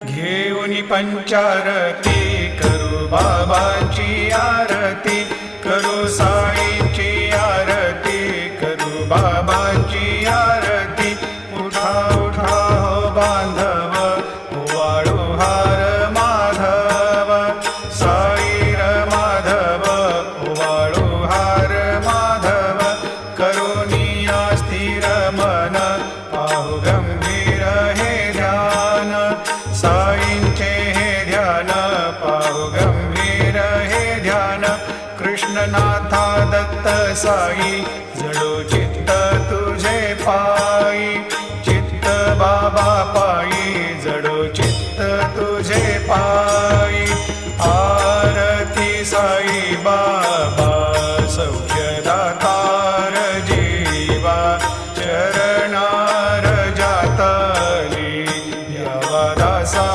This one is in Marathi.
घेऊनी पंचारती करू बाबाची आरती, करू साईची आरती, करू बाबाची आरती। उठा उठा हो बांधव, वाळू हार माधव, साईर माधव, वाळू हार माधव। करुणी स्थिर मन, पाहु गंभीर हे ध्यान, साईंचे हे ध्यान, पाहु गंभीर हे ध्यान। कृष्णनाथा दत्त साई, जडो चित्त तुझे पायी, चित्त बाबा पायी, जडो चित्त तुझे पायी।